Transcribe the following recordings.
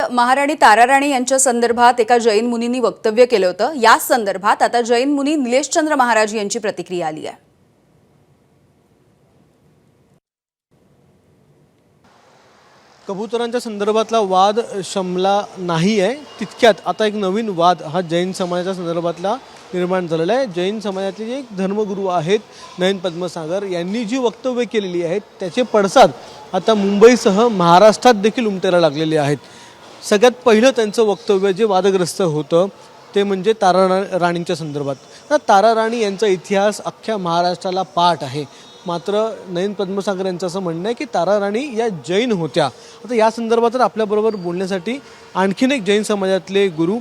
महाराणी ताराराणी यांच्या संदर्भात एका जैन मुनींनी वक्तव्य केलं होतं। या संदर्भात आता जैन मुनी निलेशचंद्र महाराज यांची प्रतिक्रिया आली आहे। कबुतरांच्या संदर्भातला वाद शमला नाही आहे, तितक्यात आता एक नवीन वाद हा जैन समाजाच्या संदर्भातला निर्माण झालेला आहे। जैन समाजातले जे एक धर्मगुरू आहेत नयन पद्मसागर यांनी जी वक्तव्य केलेली आहेत त्याचे पडसाद आता मुंबईसह महाराष्ट्रात देखील उमटायला लागलेले आहेत। सगळ्यात पहिलं त्यांचं वक्तव्य जे वादग्रस्त होतं ते म्हणजे ताराराणींच्या संदर्भात। ताराराणी यांचा इतिहास अख्ख्या महाराष्ट्राला पाठ आहे, मात्र नयन पद्मसागर यांचं असं म्हणणं आहे की ताराराणी या जैन होत्या। आता या संदर्भात आपल्याबरोबर बोलण्यासाठी आणखीन एक जैन समाजातले गुरु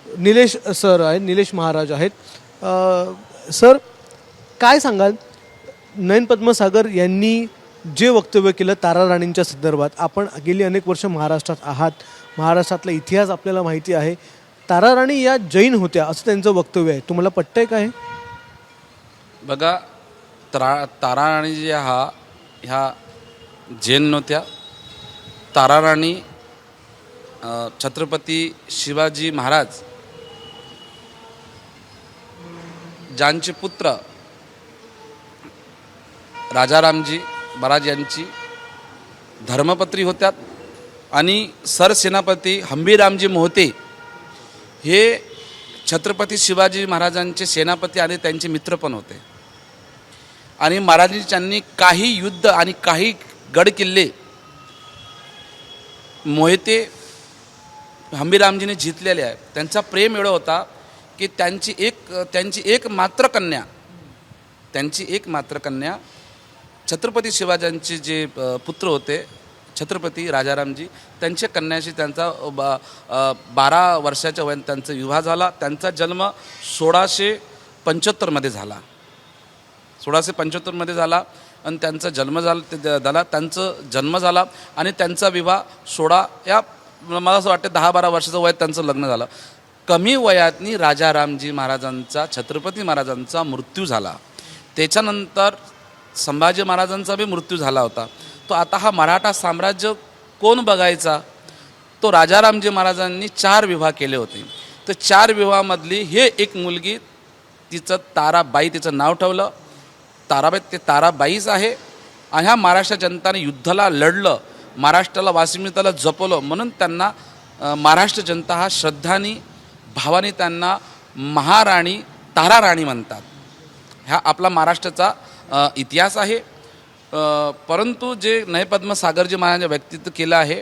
निलेश सर आहेत, निलेश महाराज आहेत। सर, काय सांगाल, नयन पद्मसागर यांनी जे वक्तव्य केलं ताराराणींच्या संदर्भात? आपण गेली अनेक वर्ष महाराष्ट्रात आहात, महाराष्ट्रातला इतिहास आपल्याला माहिती आहे। ताराराणी या जैन होत्या असं त्यांचं वक्तव्य आहे, तुम्हाला पटतंय काय? बघा, ताराराणी जी ह्या जैन नव्हत्या। ताराराणी छत्रपती शिवाजी महाराज ज्यांचे पुत्र राजारामजी महाराज यांची धर्मपत्री होत्या आणि सरसेनापती हंबीरामजी मोहिते हे छत्रपती शिवाजी महाराजांचे सेनापती आणि त्यांचे मित्र पण होते। आणि महाराजांनी काही युद्ध आणि काही गड किल्ले मोहिते हंबीरामजीने जिंकलेले आहे। त्यांचा प्रेम एवढा होता की त्यांची एक मात्र कन्या छत्रपती शिवाजींचे जे पुत्र होते छत्रपती राजारामजी, त्यांच्या कन्याशी त्यांचा 12 वर्षाच्या वयात त्यांचा विवाह झाला। त्यांचा जन्म 1675 मध्ये झाला। 1675 मध्ये झाला आणि त्यांचा जन्म झाला आणि त्यांचा विवाह 16 या मला असं वाटतं 10-12 वर्षाचं वयात त्यांचं लग्न झालं। कमी वयातनी राजारामजी महाराजांचा छत्रपती महाराजांचा मृत्यू झाला। त्याच्यानंतर संभाजी महाराजांचा बी मृत्यू झाला होता। तो आता हा मराठा साम्राज्य कोण बघायचा? तो राजारामजी महाराजांनी 4 विवाह केले होते। तर 4 विवाहामधली हे एक मुलगी, तिचं ताराबाई तिचं नाव ठेवलं। ताराबाई ते ताराबाईच आहे। आणि ह्या महाराष्ट्र जनताने युद्धाला लढलं, महाराष्ट्राला वासमिताला जपलं, म्हणून त्यांना महाराष्ट्र जनता हा श्रद्धानी भावाने त्यांना महाराणी ताराराणी म्हणतात। ह्या आपला महाराष्ट्राचा इतिहास आहे। परंतु जे नय पद्मसागरजी महाराजांनी व्यक्तित्व केलं आहे,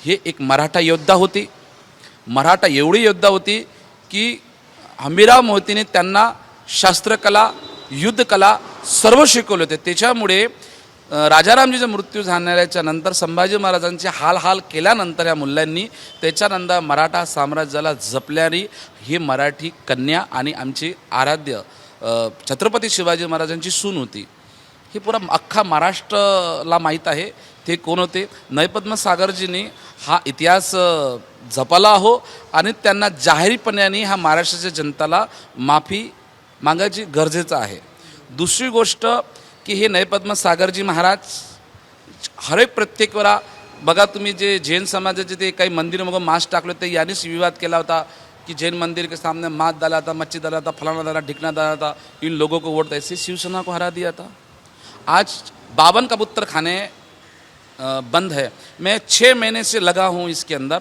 हे एक मराठा योद्धा होते। मराठा एवढी योद्धा होती की हंबीराव मोहितेने त्यांना शास्त्रकला युद्धकला सर्व शिकवले होते। त्याच्यामुळे राजारामजीचा मृत्यू झाल्याच्या नंतर संभाजी महाराजांचे हाल केल्यानंतर या मुलांनी त्याच्यानंतर मराठा साम्राज्याला जपल्याने ही मराठी कन्या आणि आमची आराध्य छत्रपती शिवाजी महाराजांची सून होती। हे पुरा अख्खा महाराष्ट्राला माहीत आहे ते कोण होते। नय पद्मसागरजींनी हा इतिहास जपला हो आणि त्यांना जाहीरपणाने हा महाराष्ट्राच्या जनताला माफी मागायची गरजेचं आहे। दुसरी गोष्ट की हे नय पद्मसागरजी महाराज हरेक प्रत्येक वेळा बघा, तुम्ही जे जैन समाजाचे ते काही मंदिर मग मांस टाकले ते यांनीच विवाद केला होता कि जैन मंदिर के सामने मांस डाला था, मच्छी डाला था, फलाना डाला, ढिकना डाला था, इन लोगों को वोट ऐसे शिवसेना को हरा दिया था। आज 52 कबूतर खाने बंद है। मैं 6 महीने से लगा हूँ इसके अंदर।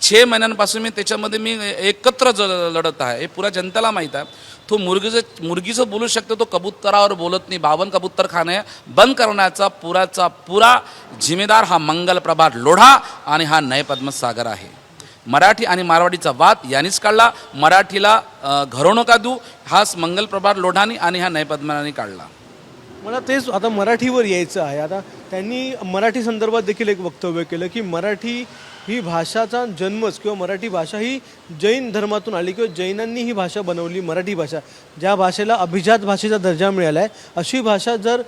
6 महिन्यांपासून मी त्याच्यामध्ये मी एकत्र लढत आहे, हे पुरा जनतेला माहीत आहे। तो मुर्गीचं बोलू शकतो, तो कबूतरावर बोलत नाही। 52 कबूतर खाने बंद करण्याचा पुरा जिम्मेदार हा मंगल प्रभात लोढा आणि हा नय पद्मसागर आहे। मराठी आणि मारवाडीचा वाद यांनीच काढला। मराठीला घरो नका देऊ हाच मंगल प्रभात लोढानी आणि हा नय पद्मनानी काढला। मला तेच आता मराठीवर यायचं आहे। आता त्यांनी मराठी संदर्भात देखील एक वक्तव्य केलं की मराठी ही भाषाचा जन्मच किंवा मराठी भाषा ही जैन धर्मातून आली किंवा जैनांनी ही भाषा बनवली। मराठी भाषा ज्या भाषेला अभिजात भाषेचा दर्जा मिळाला आहे, अशी भाषा जर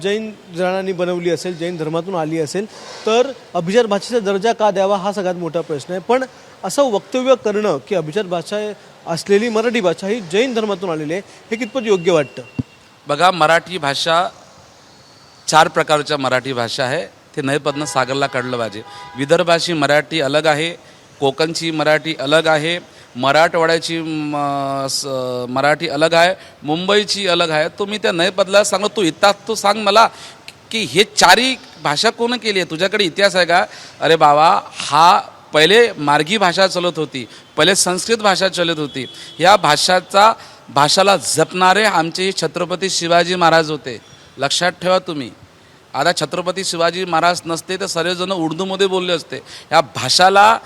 जैन जणांनी बनवली असेल, जैन धर्मातून आली असेल, तर अभिजात भाषेचा दर्जा का द्यावा हा सगळ्यात मोठा प्रश्न आहे। पण असं वक्तव्य करणं की अभिजात भाषा असलेली मराठी भाषा ही जैन धर्मातून आलेली आहे, हे कितपत योग्य वाटतं? बघा, मराठी भाषा 4 प्रकारच्या मराठी भाषा आहे। ते नय पद्मसागरला कळलं पाहिजे. विदर्भाची मराठी अलग आहे, कोकणची मराठी अलग आहे, मराठवाड्याची मराठी अलग आहे, मुंबईची अलग आहे. तुम्ही त्या नयपदला सांगतो तू इतिहास तू सांग मला की हे चारी भाषा कोण केली आहे, तुझ्याकडे इतिहास आहे का? अरे बाबा, हा पहिले मार्गी भाषा चलत होती, पहिले संस्कृत भाषा चलत होती. या भाषाला जपणारे आमचे छत्रपती शिवाजी महाराज होते. लक्षात ठेवा तुम्ही. आता छत्रपती शिवाजी महाराज नसते तर सर्वजण उर्दूमध्ये बोलले असते. या भाषाला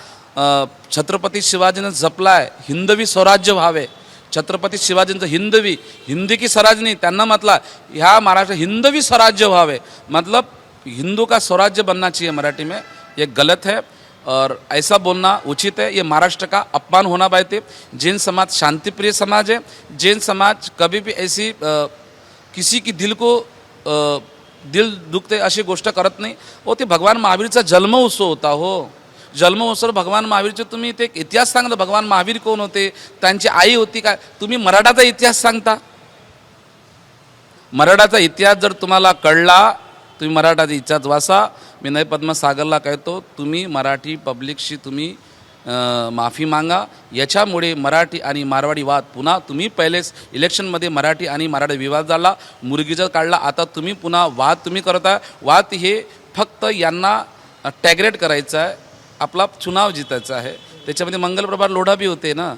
छत्रपती शिवाजीनं जपला आहे. हिंदवी स्वराज्य व्हावे. छत्रपती शिवाजींचं हिंदी की स्वराज नाही, त्यांना म्हटलं ह्या महाराष्ट्र हिंदवी स्वराज्य व्हावे, मतलब हिंदू का स्वराज्य बनना चाहिए मराठी में. ये गलत है और ऐसा बोलना उचित है. ये महाराष्ट्र का अपमान होना पाहिजे. जैन समाज शांतिप्रिय समाज है. जैन समाज कभी भी ऐसी किसी की दिल दुखते अशी गोष्ट करत नाही. हो, ते भगवान महावीरचा जन्म उत्सव होता. हो, जन्म उत्सव भगवान महावीरचे तुम्ही ते इतिहास सांगता. भगवान महावीर कोण होते, त्यांची आई होती काय? तुम्ही मराठाचा इतिहास सांगता. मराठाचा इतिहास जर तुम्हाला कळला, तुम्ही मराठाचा इतिहास वाचा. मी नय पद्मसागरला कहतो, तुम्ही मराठी पब्लिकशी तुम्ही माफी मागा. याच्यामुळे मराठी आणि मारवाडी वाद पुन्हा तुम्ही पहिलेच इलेक्शनमध्ये मराठी आणि मराठी विवाद झाला, मुरगीचा काढला. आता तुम्ही पुन्हा वाद तुम्ही करता. वाद हे फक्त यांना टॅगरेट करायचं आहे, आपला चुनाव जितायचा आहे. त्याच्यामध्ये मंगलप्रभात लोढा बी होते ना.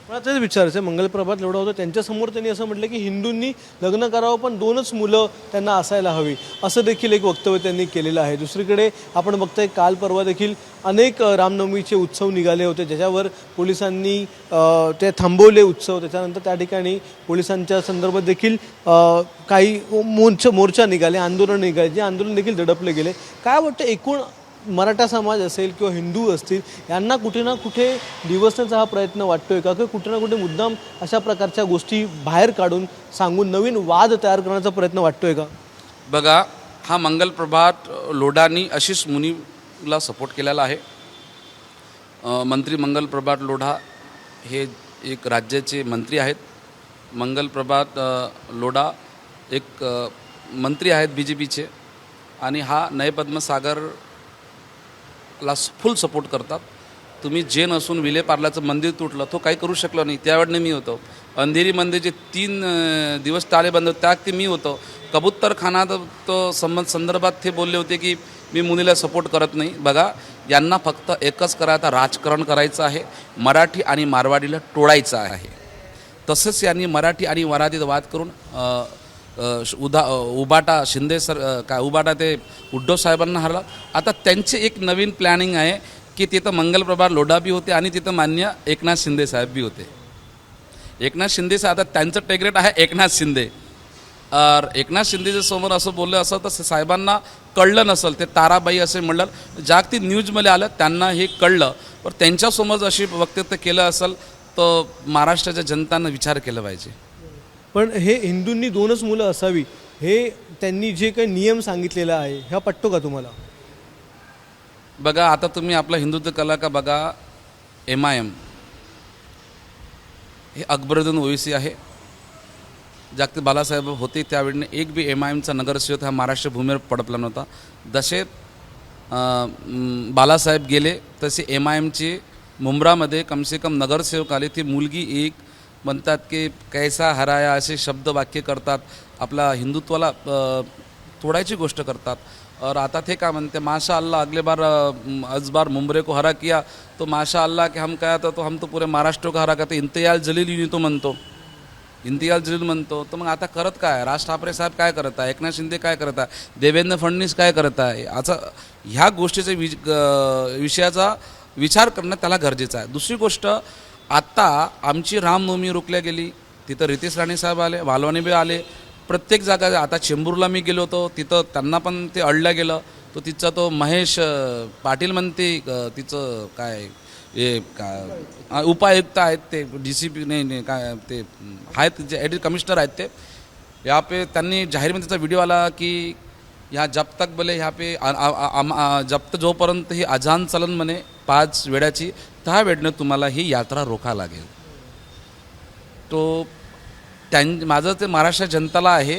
मला तेच विचारायचं आहे. मंगलप्रभात लोढा होतं, त्यांच्यासमोर त्यांनी असं म्हटलं की हिंदूंनी लग्न करावं पण 2च मुलं त्यांना असायला हवी, असं देखील एक वक्तव्य त्यांनी केलेलं आहे. दुसरीकडे आपण बघतोय काल परवा देखील अनेक रामनवमीचे उत्सव निघाले होते, ज्याच्यावर पोलिसांनी ते थांबवले उत्सव. त्याच्यानंतर त्या ठिकाणी पोलिसांच्या संदर्भात देखील काही मोर्चा निघाले, आंदोलन निघाले, जे आंदोलन देखील दडपले गेले. काय वाटतं, एकूण मराठा समाज असेल किंवा हिंदू असतील, यांना कुठे ना कुठे दिवसण्याचा हा प्रयत्न वाटतोय का, की कुठे ना कुठे मुद्दाम अशा प्रकारच्या गोष्टी बाहेर काढून सांगून नवीन वाद तयार करण्याचा प्रयत्न वाटतोय का? बघा, हा मंगलप्रभात लोढांनी आशिष मुनीला सपोर्ट केलेला आहे. मंत्री मंगलप्रभात लोढा हे एक राज्याचे मंत्री आहेत. मंगलप्रभात लोढा एक मंत्री आहेत BJPचे, आणि हा नय पद्मसागरला फुल सपोर्ट करतात. तुम्ही जैन असून विले पार्लाचं मंदिर तुटलं, तो काही करू शकलो नाही, त्यावेळेने मी होतो. अंधेरी मंदिरचे 3 दिवस ताळे बंद होते, त्यात ते मी होतो. कबूतर खानात तो संदर्भात ते बोलले होते की मी मुलीला सपोर्ट करत नाही. बघा, यांना फक्त एकच करायचं, राजकारण करायचं आहे, मराठी आणि मारवाडीला टोळायचं आहे. तसंच यांनी मराठी आणि मराठीत वाद करून उबाटा उबाटा ते उद्धव साहेबांना हरला. आता त्यांचे एक नवीन प्लॅनिंग आहे की तिथं मंगलप्रभात लोढा बी होते आणि तिथं मान्य एकनाथ शिंदे साहेब बी होते. एकनाथ शिंदे साहेब, आता त्यांचं टेग्रेट आहे एकनाथ शिंदे. एकनाथ शिंदेच्या समोर असं बोललं असं तर साहेबांना कळलं नसेल, ते ताराबाई असे म्हणलं, जागतिक न्यूजमध्ये आलं, त्यांना हे कळलं. पण त्यांच्यासमोर अशी वक्तव्य केलं असेल तर महाराष्ट्राच्या जनतानं विचार केला पाहिजे. पण हे हिंदूंनी 2च मुलं असावी, हे त्यांनी जे काही नियम सांगितलेला आहे, हा पटतो का तुम्हाला? बघा, आता तुम्ही आपला हिंदुत्व कला का बघा. MIM हे अकबरुद्दीन ओवैसी आहे. जागतिक बालासाहेब होते त्यावेळेने एक बी MIMचा नगरसेवक हा महाराष्ट्र भूमीवर पडपला नव्हता. जसे बालासाहेब गेले तसे MIMचे मुंब्रामध्ये कमसे कम नगरसेवक आले. ती मुलगी एक म्हणतात की कैसा हराया असे शब्द वाक्य करतात, आपला हिंदुत्वाला तोडायची गोष्ट करतात. और आता थे क्या म्हणते, माशा अल्लाह अगले बार इस बार मुंबरे को हरा किया तो माशा अल्लाह कि हम क्या तो हम तो पूरे महाराष्ट्र को हरा करते. इम्तियाज जलील युनी तो म्हणतो, इम्तियाज जलील म्हणतो. तर मग आता करत काय? राज ठाकरे साहेब काय करत आहे, एकनाथ शिंदे काय करत आहे, देवेंद्र फडणवीस काय करत आहे? आता ह्या गोष्टीचा विषयाचा विचार करणं त्याला गरजेचं आहे. दुसरी गोष्ट, आत्ता आमची रामनवमी रोखल्या गेली, तिथं रितेश राणे साहेब आले, वालवानी बी आले, प्रत्येक जागा. आता चेंबूरला मी गेलो होतो, तिथं त्यांना पण ते अडलं गेलं. तो तिचा तो महेश पाटील म्हणते, तिचं काय हे काय उपायुक्त आहेत ते, DCP नाही काय ते आहेत, जे ॲडिट कमिशनर आहेत ते, यहाँ पे त्यांनी जाहीरमध्ये त्याचा व्हिडिओ आला की ह्या जब तक बोले ह्या पे जब तक जोपर्यंत ही अजान चलन म्हणे 5 वेळाची, त्या वेळेनं तुम्हाला ही यात्रा रोखा लागेल. तो माझं ते महाराष्ट्र जनताला आहे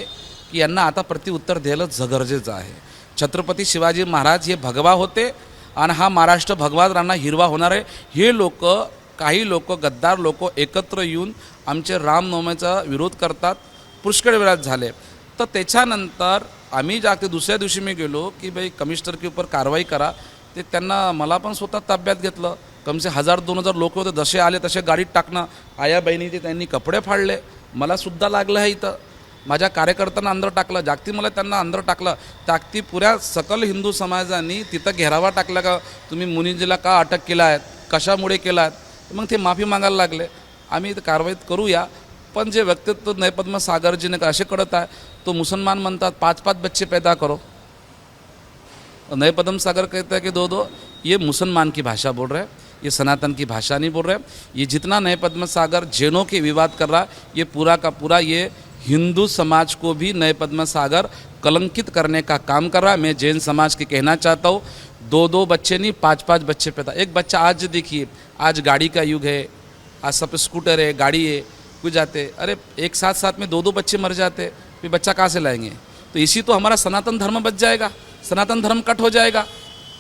की यांना आता प्रत्युत्तर द्यायला गरजेचं आहे. छत्रपती शिवाजी महाराज हे भगवा होते आणि हा महाराष्ट्र भगवा राणा हिरवा होणार आहे. हे लोक, काही लोक, गद्दार लोक एकत्र येऊन आमचे रामनवमीचा विरोध करतात. पुष्कळ वेळात झाले. तर त्याच्यानंतर आम्ही ते दुसऱ्या दिवशी मी गेलो की भाई कमिशनर के ऊपर कारवाई करा. ते त्यांना मला पण स्वतः ताब्यात घेतलं. कमसे 1000-2000 लोक होते, जसे आले तसे गाडीत टाकणं. आया बहिणीचे त्यांनी कपडे फाडले. मला सुद्धा लागलं आहे इथं. माझ्या कार्यकर्त्यांना अंदर टाकलं, जागती मला त्यांना अंदर टाकलं. ताकती पुऱ्या सकल हिंदू समाजाने तिथं घेरावा टाकला का तुम्ही मुनीजीला का अटक केला आहे, कशामुळे केला आहे. मग ते माफी मागायला लागले. आम्ही इथं कारवाईत करूया. पण जे व्यक्तित्व नयपद्म सागरजीने असे कळत आहे, तो मुसलमान म्हणतात 5-5 बच्चे पैदा करो. नयपद्म सागर कहता है कि दो ये मुसलमान की भाषा बोल रहे हैं, ये सनातन की भाषा नहीं बोल रहे. ये जितना नयपद्म सागर जैनों के विवाद कर रहा है, ये पूरा का पूरा ये हिंदू समाज को भी नयपद्म सागर कलंकित करने का काम कर रहा है. मैं जैन समाज के कहना चाहता हूँ, 2-2 बच्चे नहीं 5-5 बच्चे पैदा. एक बच्चा आज देखिए, आज गाड़ी का युग है, आज सब पे स्कूटर है, गाड़ी है, कुछ जाते, अरे एक साथ में 2-2 बच्चे मर जाते, फिर बच्चा कहाँ से लाएंगे. तो इसी तो हमारा सनातन धर्म बच जाएगा, सनातन धर्म कट हो जाएगा.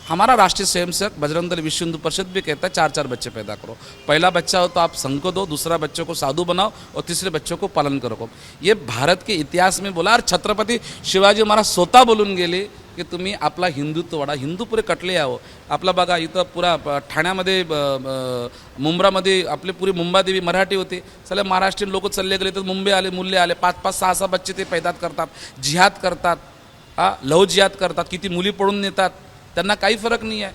हमारा राष्ट्रीय स्वयंसेवक बजरंग दल विश्व हिंदू परिषद भी कहता है 4-4 बच्चे पैदा करो. पहला बच्चा हो तो आप संघ को दो, दूसरा बच्चों को साधु बनाओ और तीसरे बच्चों को पालन करो. ये भारत के इतिहास में बोला. और छत्रपती शिवाजी महाराज स्वतः बोलून गेले की तुम्ही आपला हिंदुत्व वाढा. हिंदू पुरे कटले आहो. आपला बघा इथं पुरा ठाण्यामध्ये मुंब्रामध्ये आपले पुरी मुंबादेवी मराठी होते. सगळे महाराष्ट्रीयन लोक चालले गेले तर मुंबई आले, मुल्ले आले. 5-5, 6-6 बच्चे ते पैदा करतात, जिहाद करतात, लव जिहाद करतात, किती मुली पळून नेतात, त्यांना काही फरक नाही आहे.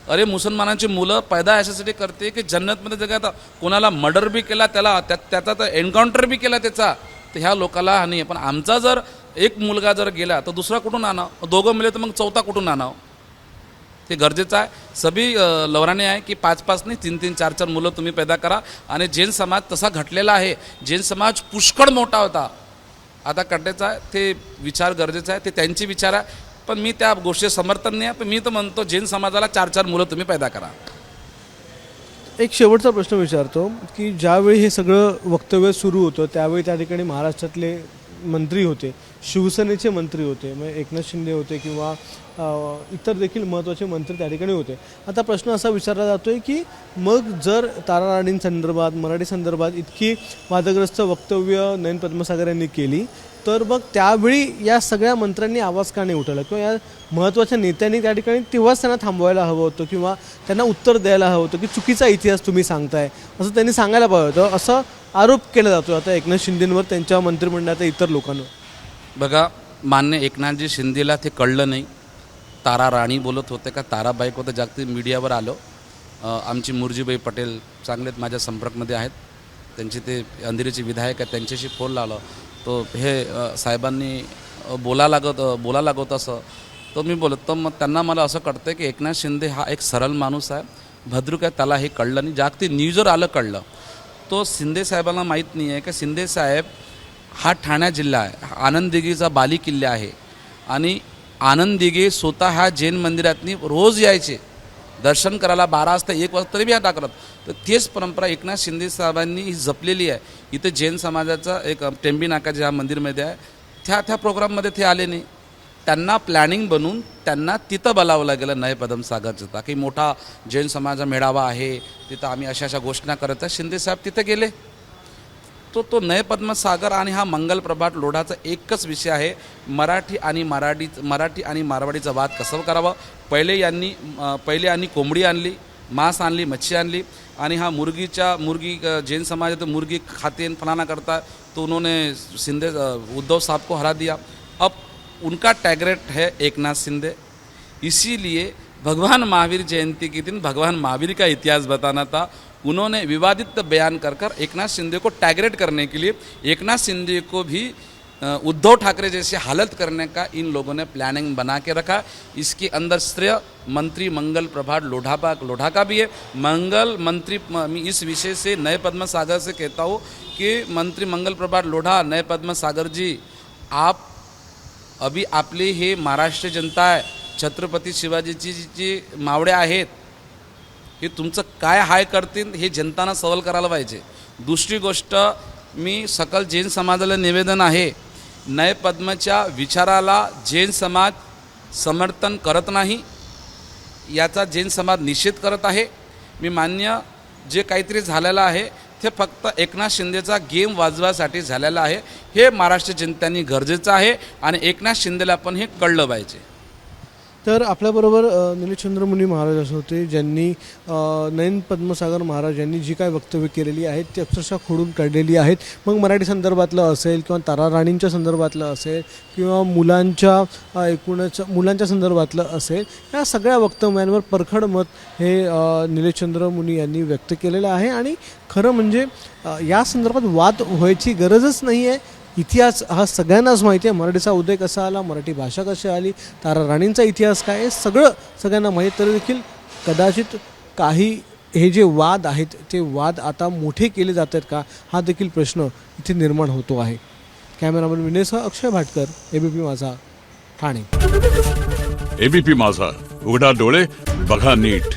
अरे मुसलमानांची मुलं पैदा याच्यासाठी करते की जन्नतमध्ये जगात कोणाला मर्डर बी केला, त्याचा तर एन्काउंटर बी केला त्याचा, तर ह्या लोकाला हानी आहे. पण आमचा जर एक मुलगा जर गेला तर दुसरा कुठून आणावं, दोघं मिळले तर मग चौथा कुठून आणावं. ते गरजेचं आहे. सभी लवराने आहे की 5-5 नाही 3-3, 4-4 मुलं तुम्ही पैदा करा. आणि जैन समाज तसा घटलेला आहे. जैन समाज पुष्कळ मोठा होता, आता कटायचा आहे. ते विचार गरजेचा आहे, ते त्यांचे विचार आहे. पण मी त्या गोष्टी समर्थन नाही आहे. पण मी तर म्हणतो जैन समाजाला 4-4 मुलं तुम्ही पैदा करा. एक शेवटचा प्रश्न विचारतो की ज्यावेळी हे सगळं वक्तव्य सुरू होतं त्यावेळी त्या ठिकाणी महाराष्ट्रातले मंत्री होते, शिवसेनेचे मंत्री होते, म्हणजे एकनाथ शिंदे होते किंवा इतर देखील महत्त्वाचे मंत्री त्या ठिकाणी होते. आता प्रश्न असा विचारला जातो आहे की मग जर तारा राणींसंदर्भात, मराठी संदर्भात इतकी वादग्रस्त वक्तव्य नयन पद्मसागर यांनी केली, तर मग त्यावेळी या सगळ्या मंत्र्यांनी आवाज का नाही उठवला किंवा या महत्त्वाच्या नेत्यांनी त्या ठिकाणी तेव्हाच त्यांना थांबवायला हवं होतं किंवा त्यांना उत्तर द्यायला हवं होतं की चुकीचा इतिहास तुम्ही सांगताय असं त्यांनी सांगायला पाहिजे होतं, असं आरोप केला जातो आता एकनाथ शिंदेंवर, त्यांच्या मंत्रिमंडळाच्या इतर लोकांवर. बघा, मान्य एकनाथजी शिंदेला ते कळलं नाही. तारा राणी बोलत होते का ताराबाई होतं, जागतिक मीडियावर आलो. आमची मुरजीबाई पटेल चांगलेच माझ्या संपर्कमध्ये आहेत, त्यांचे ते अंधेरीचे विधायक आहेत, त्यांच्याशी फोन लावलं. तो हे साहेबांनी बोला लागत असं तो मी बोलत. तर मग त्यांना मला असं कळतं की एकनाथ शिंदे हा एक सरळ माणूस आहे, भद्रुक आहे, त्याला हे कळलं नाही. जागतिक न्यूजवर आलं कळलं. तो शिंदे साहेबांना माहीत नाही आहे की शिंदे साहेब हा ठाणा जिल्हा आहे, आनंद दिघीचा बाली किल्ला आहे. आणि आनंद दिघे स्वतः ह्या जैन मंदिरातनी रोज यायचे दर्शन करायला 12 वाजता 1 वाजता तरी बी हात टाकत. तर तेच परंपरा एकनाथ शिंदे साहेबांनी ही जपलेली आहे. इथे जैन समाजाचा एक टेंबी नाका ज्या मंदिरमध्ये आहे त्या प्रोग्राममध्ये ते आले नाही. त्यांना प्लॅनिंग बनवून त्यांना तिथं बोलावलं गेलं नय पद्मसागरचं की मोठा जैन समाजा मेळावा आहे, तिथं आम्ही अशा घोषणा करत आहे. शिंदे साहेब तिथे गेले. तो नय पद्मसागर आणि हा मंगल प्रभात लोढाचा एकच विषय आहे, मराठी आणि मारवाडीचा वाद कसं करावं. पहिले यांनी कोंबडी आणली, मांस आणली, मच्छी आणली आणि हा मुर्गी जैन समाज तो मुर्गी खाते फलाना करता, तो उन्होंने उद्धव साहब को हरा दिया. अब उनका टैगरेट है एकनाथ शिंदे. इसीलिए भगवान महावीर जयंती के दिन भगवान महावीर का इतिहास बताना था. उन्होंने विवादित बयान कर एकनाथ शिंदे को टैगरेट करने के लिए एकनाथ शिंदे को भी उद्धव ठाकरे जैसे हालत करने का इन लोगों ने प्लानिंग बना के रखा. इसके अंदर श्रेय मंत्री मंगल प्रभात लोढ़ा का भी है. मैं इस विषय से नए पद्मसागर से कहता हूँ कि मंत्री मंगल प्रभात लोढ़ा, नए पद्मसागर जी, आप अभी आपले हे महाराष्ट्र जनता आहे, छत्रपती शिवाजीची जी मावळे आहेत हे तुमचं काय हाय करतील हे जनताना सवाल करायला पाहिजे. दुसरी गोष्ट, मी सकल जैन समाजाला निवेदन आहे, नय पद्मच्या विचाराला जैन समाज समर्थन करत नाही, याचा जैन समाज निषेध करत आहे. मी मान्य जे काहीतरी झालेलं आहे ते फक्त एकनाथ शिंदेचा गेम वाजवासाठी झालेलं आहे, हे महाराष्ट्र जनतेने गरजेचं आहे आणि एकनाथ शिंदेला पण हे कळलं पाहिजे. तर आपल्याबरोबर निलेशचंद्र मुनी महाराज असे होते ज्यांनी नयन पद्मसागर महाराज यांनी जी काय वक्तव्य केलेली आहेत ती अक्षरशः खोडून काढलेली आहेत. मग मराठी संदर्भातलं असेल किंवा तारा राणींच्या संदर्भातलं असेल किंवा मुलांच्या संदर्भातलं असेल, या सगळ्या वक्तव्यांवर परखड मत हे निलेशचंद्र मुनी यांनी व्यक्त केलेलं आहे. आणि खरं म्हणजे या संदर्भात वाद व्हायची गरजच नाही आहे. इतिहास हा सगळ्यांनाच माहिती आहे. मराठीचा उदय कसा आला, मराठी भाषा कशी आली, तारा राणींचा इतिहास काय, हे सगळं सगळ्यांना माहीत. तरी देखील कदाचित काही हे जे वाद आहेत ते वाद आता मोठे केले जात आहेत का, हा देखील प्रश्न इथे निर्माण होतो आहे. कॅमेरामन विनयसह अक्षय भाटकर, ABP माझा, ठाणे. ABP माझा, उघडा डोळे बघा नीट.